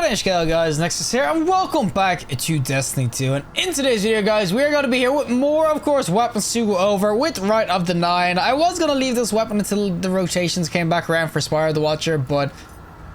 Hello guys, Nexas here, and welcome back to Destiny 2. And in today's video, guys, we are going to be here with more, of course, weapons to go over with Rite of the Nine. I was going to leave this weapon until the rotations came back around for Spire the Watcher, but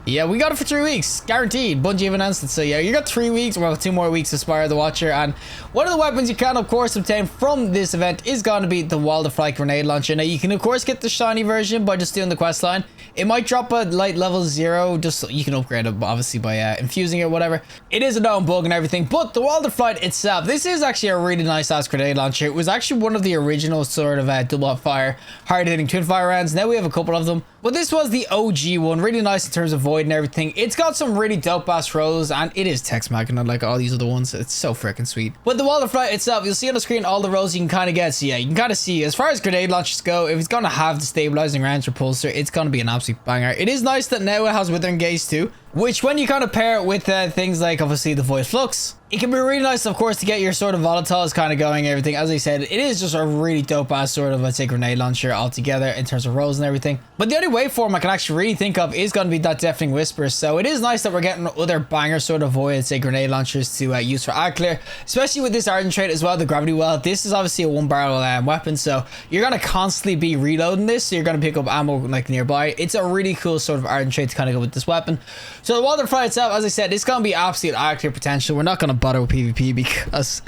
yeah, we got it for 3 weeks, guaranteed. Bungie have announced it, so yeah, you got 3 weeks, well, 2 more weeks to Spire the Watcher. And one of the weapons you can, of course, obtain from this event is going to be the Wilderflight grenade launcher. Now, you can, of course, get the shiny version by just doing the quest line. It might drop at light level 0, just so you can upgrade it, obviously, by infusing it or whatever. It is a known bug and everything, but the Wilderflight itself, this is actually a really nice ass grenade launcher. It was actually one of the original sort of double fire, hard hitting twin fire rounds. Now we have a couple of them, but this was the OG one, really nice in terms of void and everything. It's got some really dope ass rolls, and it is text machina like all these other ones. It's so freaking sweet. But the Wilderflight itself, you'll see on the screen all the rolls you can kind of get. So yeah, you can kind of see as far as grenade launchers go, if it's going to have the stabilizing rounds repulsor, it's going to be an absolute banger. It is nice that now it has withering gaze too, which when you kind of pair it with things like obviously the void flux, it can be really nice, of course, to get your sort of volatiles kind of going and everything. As I said, it is just a really dope ass sort of, let's say, grenade launcher altogether in terms of rolls and everything. But the only waveform I can actually really think of is going to be that deafening whisper. So it is nice that we're getting other banger sort of void, say, grenade launchers to use for ad clear, especially with this ardent trait as well, the gravity well. This is obviously a one barrel weapon, so you're going to constantly be reloading this, so you're going to pick up ammo like nearby. It's a really cool sort of ardent trait to kind of go with this weapon. So the Wilderflight itself, as I said, it's going to be absolute ad clear potential. We're not going to bother with PvP because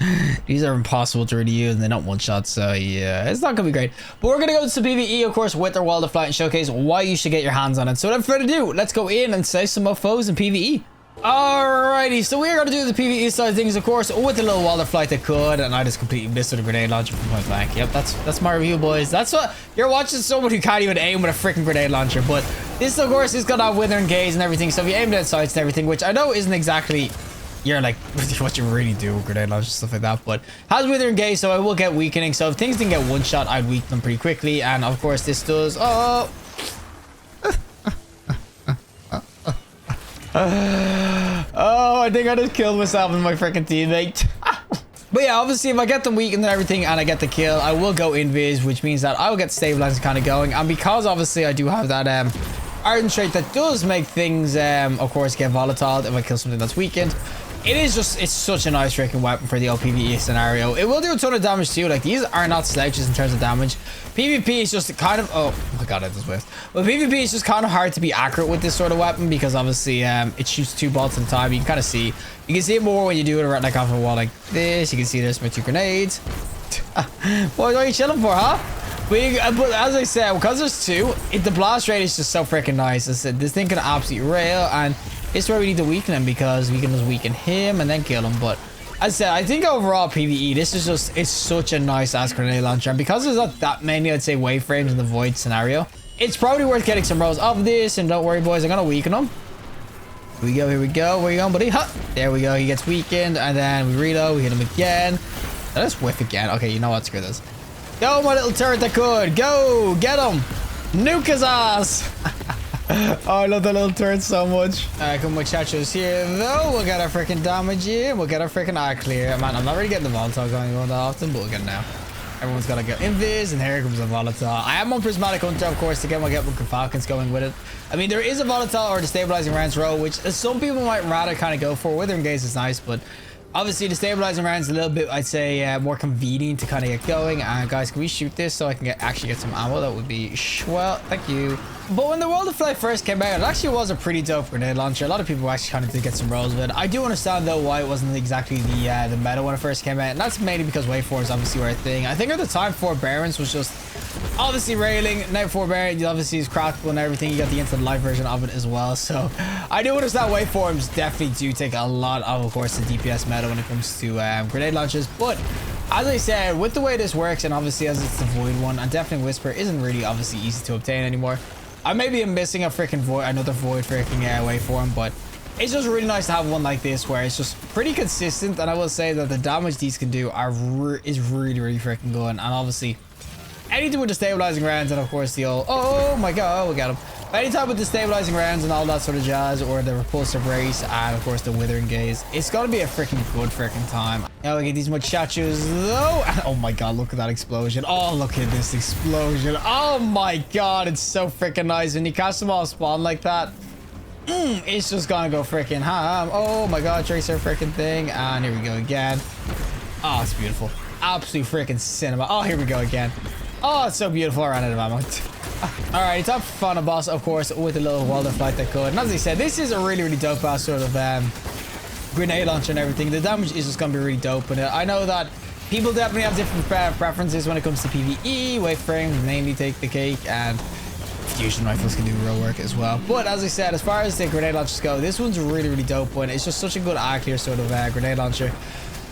these are impossible to really use and they're not one shot, so yeah, it's not gonna be great. But we're gonna go to PvE, of course, with our Wilderflight and showcase why you should get your hands on it. So without further ado, let's go in and save some mofos in PvE. Alrighty, so we're gonna do the PvE side of things, of course, with the little Wilderflight that could, and I just completely missed with a grenade launcher from point blank. Yep, that's my review, boys. That's what you're watching, someone who can't even aim with a freaking grenade launcher. But this, of course, is gonna have withering gaze and everything, so if you aim at sights and everything, which I know isn't exactly you're like what you really do with grenade launch stuff like that, but has withering gaze, so I will get weakening. So if things didn't get one shot, I'd weaken them pretty quickly. And of course this does oh I think I just killed myself and my freaking teammate. But yeah, obviously if I get them weakened and everything and I get the kill, I will go invis, which means that I will get stabilizing kind of going. And because obviously I do have that ardent trait that does make things of course get volatile if I kill something that's weakened, it's such a nice freaking weapon for the PvE scenario. It will do a ton of damage too. Like, these are not slouches in terms of damage. PvP is just kind of oh my god, I just whiffed. But PvP is just kind of hard to be accurate with this sort of weapon because obviously it shoots 2 bolts at a time. You can kind of see, you can see it more when you do it right like off a wall like this. You can see there's my 2 grenades. What are you chilling for, huh? But as I said, because there's 2, the blast rate is just so freaking nice. I said this thing can absolutely rail, and it's where we need to weaken him because we can just weaken him and then kill him. But as I said, I think overall PvE, this is just, it's such a nice ass grenade launcher, and because there's not that many, I'd say, waveframes in the void scenario, it's probably worth getting some rolls of this. And don't worry, boys, I'm gonna weaken him. Here we go, here we go. Where you going, buddy? Ha! There we go. He gets weakened, and then we reload. We hit him again. Let's whiff again. Okay, you know what? Screw this. Go, my little turret that could. Go! Get him! Nuke his ass! Oh, I love the little turret so much. Alright, come with chachos here, though. We'll get our freaking damage in. We'll get our freaking eye clear. Man, I'm not really getting the volatile going on that often, but we'll get it now. Everyone's got to get invis, and here comes a volatile. I am on Prismatic Hunter, of course, to get my Falcons going with it. I mean, there is a volatile or the stabilizing rounds row, which some people might rather kind of go for. Withering gaze is nice, but obviously the stabilizing rounds a little bit, I'd say, more convenient to kind of get going. Guys, can we shoot this so I can actually get some ammo? That would be well, thank you. But when the Wilderflight first came out, it actually was a pretty dope grenade launcher. A lot of people actually kind of did get some rolls with it. I do understand though why it wasn't exactly the meta when it first came out, and that's mainly because waveforms obviously were a thing. I think at the time Forbearance was just obviously railing. Now Forbearance obviously is craftable and everything. You got the instant live version of it as well, so I do understand waveforms definitely do take a lot of course, the DPS meta when it comes to grenade launchers. But as I said, with the way this works, and obviously as it's the void one, and definitely Whisper isn't really obviously easy to obtain anymore. I maybe am missing a freaking void, another void freaking waveform, but it's just really nice to have one like this where it's just pretty consistent. And I will say that the damage these can do is really freaking good. And obviously anything with the stabilizing rounds, and of course the old oh my god, we got him. Anytime with the stabilizing rounds and all that sort of jazz, or the repulsive race, and of course the withering gaze, it's gonna be a freaking good freaking time. Now we get these muchachos though. Oh my god, look at that explosion. Oh, look at this explosion. Oh my god, it's so freaking nice when you catch them all spawn like that. It's just gonna go freaking ham. Oh my god, tracer freaking thing. And here we go again. Oh, it's beautiful. Absolute freaking cinema. Oh, here we go again. Oh, it's so beautiful. I ran out of ammo. All right, top final boss, of course, with a little Wilderflight that could. And as I said, this is a really, really dope ass sort of grenade launcher and everything. The damage is just gonna be really dope. And I know that people definitely have different preferences when it comes to PvE. Waveframe mainly take the cake, and fusion rifles can do real work as well. But as I said, as far as the grenade launchers go, this one's a really, really dope one. It's just such a good eye clear sort of grenade launcher.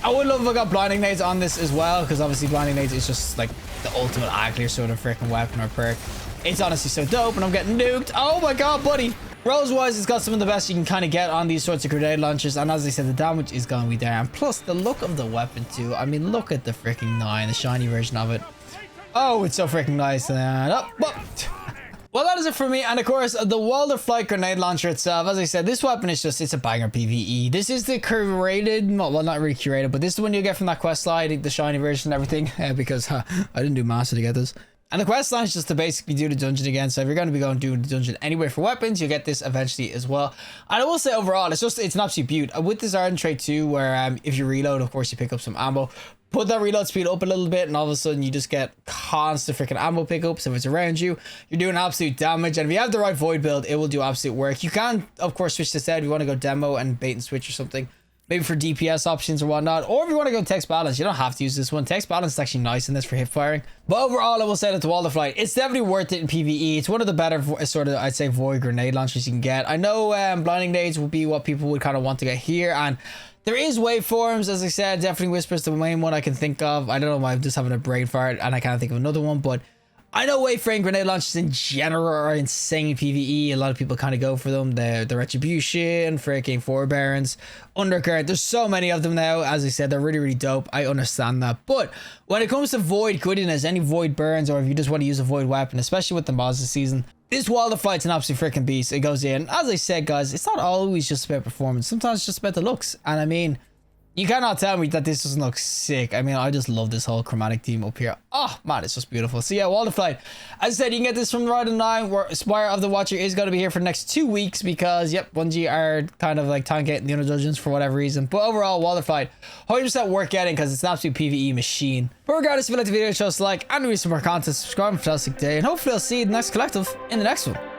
I would love if I got blinding nades on this as well, because obviously blinding nades is just like the ultimate eye clear sort of freaking weapon or perk. It's honestly so dope, and I'm getting nuked. Oh my god, buddy. Rolls wise, it's got some of the best you can kind of get on these sorts of grenade launchers, and as I said, the damage is going to be there, and plus the look of the weapon too. I mean, look at the freaking 9, the shiny version of it. Oh, it's so freaking nice. And well, that is it for me. And of course, the Wilderflight grenade launcher itself, as I said, this weapon is just, it's a banger PvE. This is the curated, well, not really curated, but this is the one you get from that quest slide, the shiny version and everything, because I didn't do master to get this. And the quest line is just to basically do the dungeon again. So if you're going to be going to do the dungeon anyway for weapons, you get this eventually as well. And I will say overall, it's an absolute beaut. With this Ardent trait too, where if you reload, of course, you pick up some ammo. Put that reload speed up a little bit, and all of a sudden you just get constant freaking ammo pickups. If it's around you, you're doing absolute damage. And if you have the right void build, it will do absolute work. You can, of course, switch this out if you want to go demo and bait and switch or something. Maybe for DPS options or whatnot. Or if you want to go text balance, you don't have to use this one. Text balance is actually nice in this for hip firing. But overall, I will say that the Wilderflight, it's definitely worth it in PvE. It's one of the better sort of, I'd say, void grenade launchers you can get. I know blinding nades will be what people would kind of want to get here. And there is waveforms, as I said. Definitely Whisper's the main one I can think of. I don't know why I'm just having a brain fart and I can't think of another one. But I know waveframe grenade launchers in general are insane PvE. A lot of people kind of go for them. The Retribution, freaking Forbearance, Undercurrent. There's so many of them now. As I said, they're really, really dope. I understand that. But when it comes to void goodness, any void burns, or if you just want to use a void weapon, especially with the mods this season, this Wilderflight's an absolute freaking beast. It goes in. As I said, guys, it's not always just about performance. Sometimes it's just about the looks. And I mean, you cannot tell me that this doesn't look sick. I mean, I just love this whole chromatic theme up here. Oh, man, it's just beautiful. So, yeah, Wilderflight. As I said, you can get this from Ride 9, where Spire of the Watcher is going to be here for the next 2 weeks because, yep, Bungie are kind of like tanking the other dungeons for whatever reason. But overall, Wilderflight, 100% worth getting because it's an absolute PvE machine. But regardless, if you like the video, show us a like and read some more content, subscribe, and fantastic day. And hopefully I'll see you in the next collective in the next one.